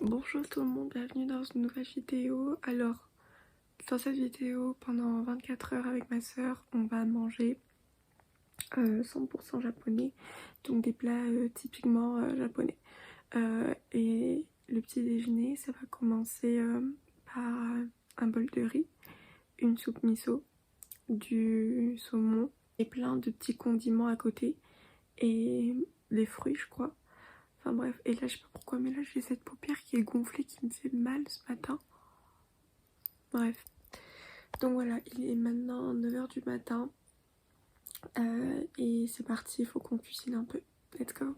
Bonjour tout le monde, bienvenue dans une nouvelle vidéo. Alors, dans cette vidéo, pendant 24 heures avec ma soeur, on va manger 100% japonais, donc des plats typiquement japonais. Et le petit déjeuner, ça va commencer par un bol de riz, une soupe miso, du saumon et plein de petits condiments à côté et des fruits, je crois. Enfin bref, et là je sais pas pourquoi, mais là j'ai cette paupière qui est gonflée qui me fait mal ce matin. Bref, donc voilà, il est maintenant 9 h du matin et c'est parti, il faut qu'on cuisine un peu. Let's go.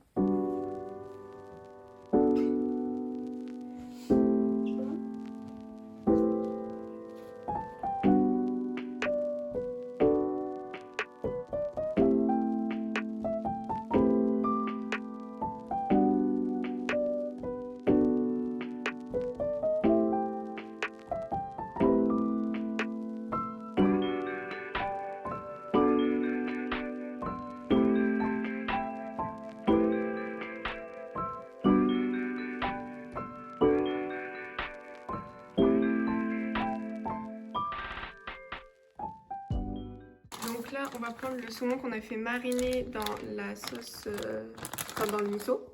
Donc là, on va prendre le saumon qu'on a fait mariner dans la sauce, enfin dans le miso.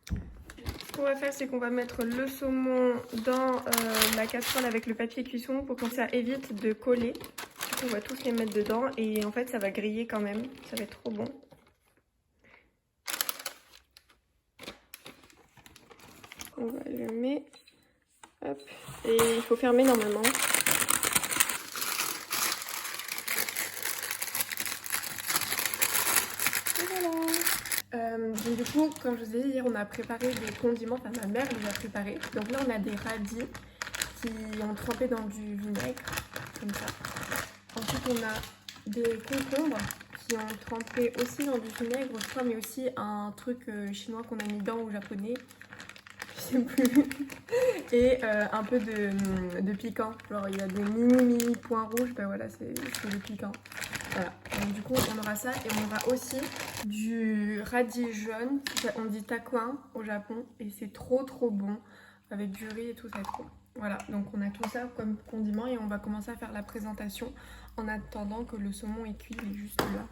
Ce qu'on va faire, c'est qu'on va mettre le saumon dans la casserole avec le papier cuisson pour que ça évite de coller. Du coup, on va tous les mettre dedans et en fait, ça va griller quand même. Ça va être trop bon. On va allumer. Hop. Et il faut fermer normalement. Donc du coup, comme je vous ai dit hier, on a préparé des condiments, enfin ma mère les a préparés. Donc là, on a des radis qui ont trempé dans du vinaigre, comme ça. Ensuite, on a des concombres qui ont trempé aussi dans du vinaigre, je crois, mais aussi un truc chinois qu'on a mis dedans ou japonais, je sais plus. Et un peu de piquant, genre il y a des mini points rouges, ben voilà, c'est le piquant. Voilà, donc du coup on aura ça et on aura aussi du radis jaune, on dit takuin au Japon et c'est trop bon avec du riz et tout, ça va être trop. Voilà, donc on a tout ça comme condiment et on va commencer à faire la présentation en attendant que le saumon est cuit, il est juste là.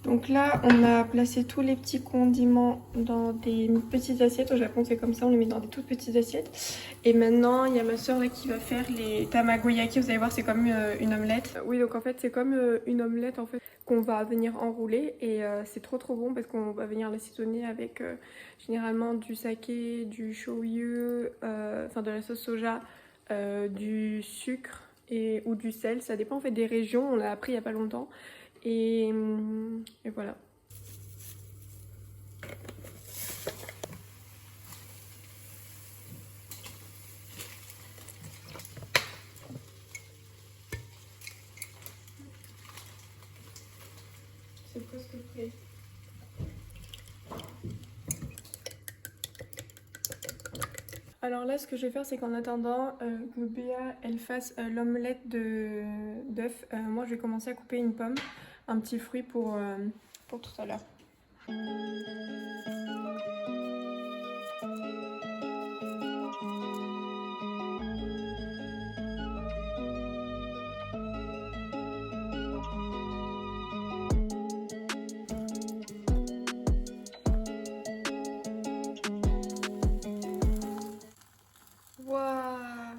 Donc là, on a placé tous les petits condiments dans des petites assiettes. Au Japon, c'est comme ça, on les met dans des toutes petites assiettes. Et maintenant, il y a ma soeur là qui va faire les tamagoyaki. Vous allez voir, c'est comme une omelette. Oui, donc en fait, c'est comme une omelette en fait qu'on va venir enrouler. Et c'est trop bon parce qu'on va venir l'assaisonner avec généralement du saké, du shoyu, enfin de la sauce soja, du sucre ou du sel. Ça dépend en fait des régions. On l'a appris il n'y a pas longtemps. Et voilà. C'est presque prêt. Alors là, ce que je vais faire, c'est qu'en attendant que Béa elle fasse l'omelette d'œuf, moi je vais commencer à couper une pomme, un petit fruit pour tout à l'heure. Waouh!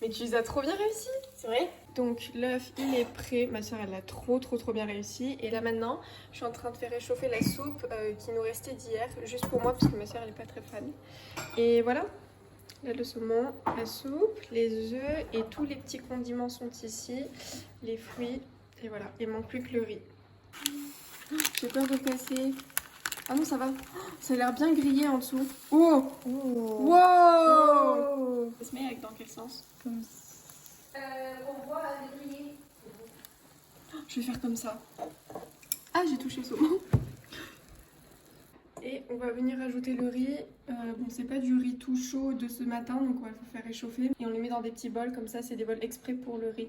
Mais tu les as trop bien réussi! C'est vrai? Donc l'œuf il est prêt, ma soeur elle a trop bien réussi. Et là maintenant je suis en train de faire réchauffer la soupe qui nous restait d'hier, juste pour moi parce que ma soeur elle est pas très fan. Et voilà, là le saumon, la soupe, les œufs et tous les petits condiments sont ici, les fruits et voilà, il manque plus que le riz. J'ai peur de casser. Ah non ça va, ça a l'air bien grillé en dessous. Oh! Wow! Oh. Ça se met avec dans quel sens? Comme ça. On voit Je vais faire comme ça. Ah, j'ai touché le saumon. on va venir ajouter le riz. Bon, c'est pas du riz tout chaud de ce matin, donc on va le faire réchauffer. Et on les met dans des petits bols, comme ça, c'est des bols exprès pour le riz.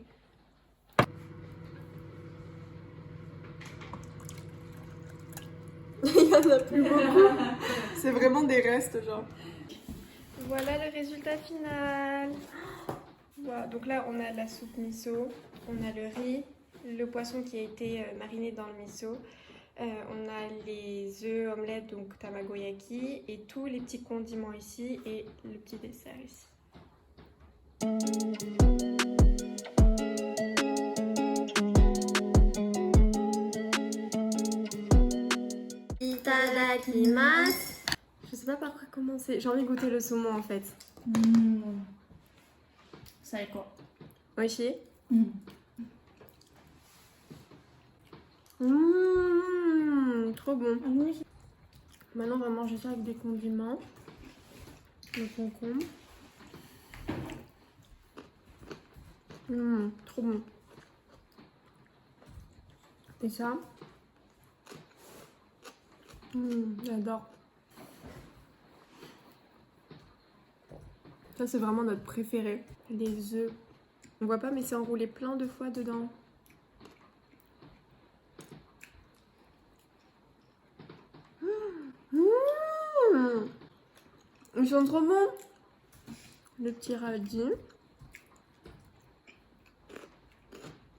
Il y en a plus beaucoup. C'est vraiment des restes, genre. Voilà le résultat final. Voilà, donc là, on a la soupe miso, on a le riz, le poisson qui a été mariné dans le miso. On a les œufs omelettes, donc tamagoyaki, et tous les petits condiments ici et le petit dessert ici. Itadakimasu. Je sais pas par quoi commencer. J'ai envie de goûter le saumon en fait. Saiko. Oishi. Trop bon. Maintenant, on va manger ça avec des condiments. Le concombre. Trop bon. Et ça, j'adore. Ça, c'est vraiment notre préféré. Les œufs. On voit pas, mais c'est enroulé plein de fois dedans. Ils sont trop bons. Le petit radis.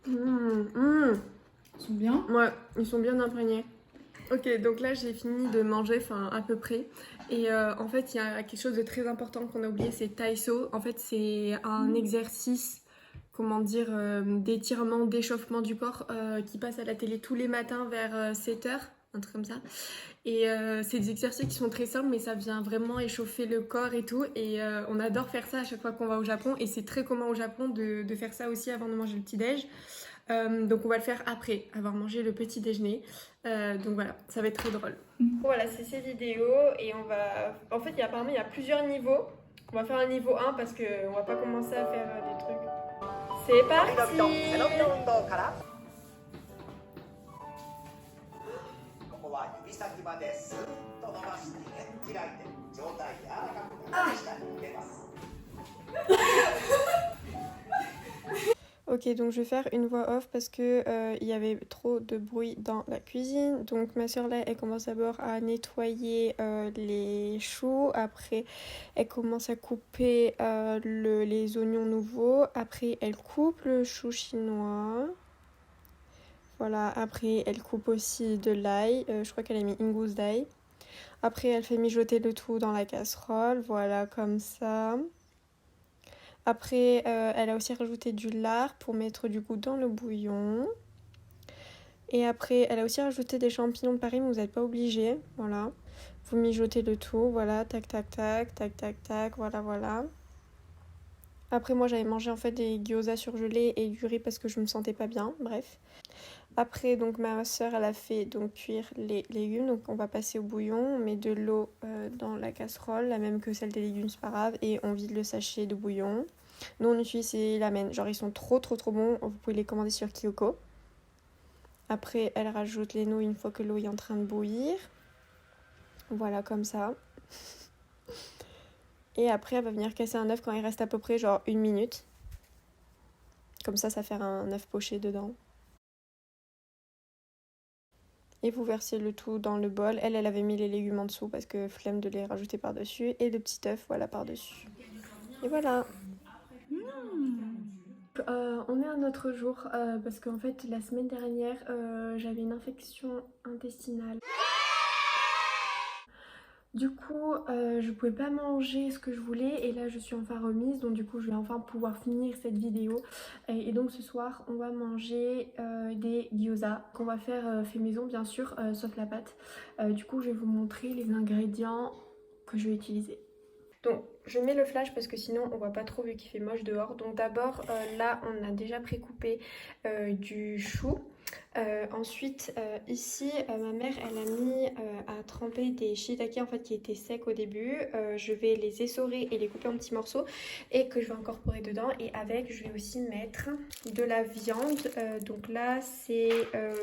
Ils sont bien. Ouais, ils sont bien imprégnés. Ok, donc là j'ai fini de manger, enfin à peu près. Et en fait, il y a quelque chose de très important qu'on a oublié, c'est Taiso. En fait, c'est un exercice, comment dire, d'étirement, d'échauffement du corps qui passe à la télé tous les matins vers 7h, un truc comme ça. Et c'est des exercices qui sont très simples, mais ça vient vraiment échauffer le corps et tout. Et on adore faire ça à chaque fois qu'on va au Japon. Et c'est très commun au Japon de faire ça aussi avant de manger le petit-déj. Donc on va le faire après avoir mangé le petit déjeuner. Donc voilà, ça va être très drôle. Voilà, c'est ces vidéos et on va... En fait, apparemment, il y a plusieurs niveaux. On va faire un niveau 1 parce qu'on va pas commencer à faire des trucs. C'est parti! は指先まですっと伸ばして開いて上体柔らかくなって下に入れます。 Ok, donc je vais faire une voix off parce que il y avait trop de bruit dans la cuisine. Donc ma soeur là, elle commence d'abord à nettoyer les choux. Après, elle commence à couper les oignons nouveaux. Après, elle coupe le chou chinois. Voilà, après elle coupe aussi de l'ail, je crois qu'elle a mis une gousse d'ail. Après elle fait mijoter le tout dans la casserole, voilà comme ça. Après elle a aussi rajouté du lard pour mettre du goût dans le bouillon. Et après elle a aussi rajouté des champignons de Paris, mais vous n'êtes pas obligés, voilà. Vous mijotez le tout, voilà, tac tac tac, tac tac tac, voilà voilà. Après moi j'avais mangé en fait des gyoza surgelés et du riz parce que je me sentais pas bien, bref. Après, donc ma soeur, elle a fait donc cuire les légumes. Donc on va passer au bouillon, on met de l'eau dans la casserole, la même que celle des légumes, c'est pas grave, et on vide le sachet de bouillon. Nous on utilise ces ramen, genre ils sont trop bons, vous pouvez les commander sur Kyoko. Après elle rajoute les nouilles une fois que l'eau est en train de bouillir. Voilà comme ça. Et après elle va venir casser un œuf quand il reste à peu près genre 1 minute. Comme ça fait un œuf poché dedans. Et vous versez le tout dans le bol. Elle avait mis les légumes en dessous parce que flemme de les rajouter par-dessus. Et le petit œuf, voilà, par-dessus. Et voilà. On est à notre jour parce qu'en fait, la semaine dernière, j'avais une infection intestinale. Du coup, je pouvais pas manger ce que je voulais et là je suis enfin remise, donc du coup je vais enfin pouvoir finir cette vidéo. Et donc ce soir on va manger des gyoza qu'on va faire fait maison bien sûr, sauf la pâte. Du coup je vais vous montrer les ingrédients que je vais utiliser. Donc je mets le flash parce que sinon on voit pas trop vu qu'il fait moche dehors. Donc d'abord là on a déjà précoupé du chou. Ensuite, ici, ma mère, elle a mis à tremper des shiitake en fait qui étaient secs au début. Je vais les essorer et les couper en petits morceaux et que je vais incorporer dedans. Et avec, je vais aussi mettre de la viande. Donc là, c'est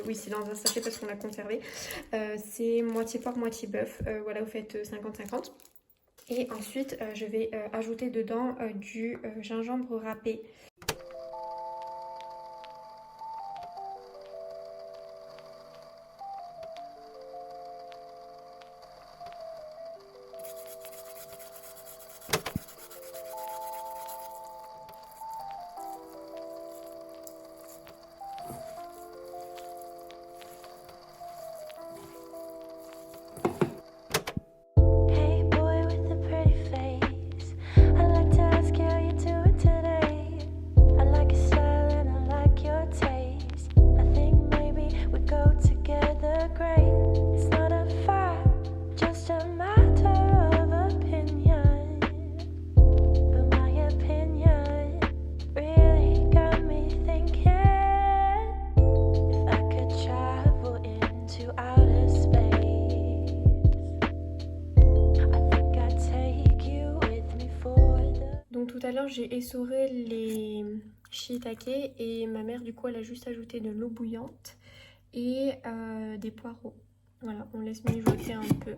oui, c'est dans un sachet parce qu'on l'a conservé. C'est moitié porc, moitié bœuf. Voilà, vous faites 50-50. Et ensuite, je vais ajouter dedans du gingembre râpé. Tout à l'heure, j'ai essoré les shiitake et ma mère, du coup, elle a juste ajouté de l'eau bouillante et des poireaux. Voilà, on laisse mijoter un peu.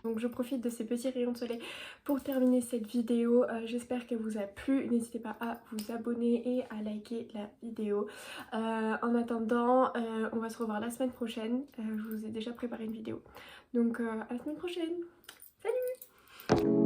Donc je profite de ces petits rayons de soleil pour terminer cette vidéo. J'espère qu'elle vous a plu. N'hésitez pas à vous abonner et à liker la vidéo. En attendant, on va se revoir la semaine prochaine. Je vous ai déjà préparé une vidéo. Donc à la semaine prochaine. Salut!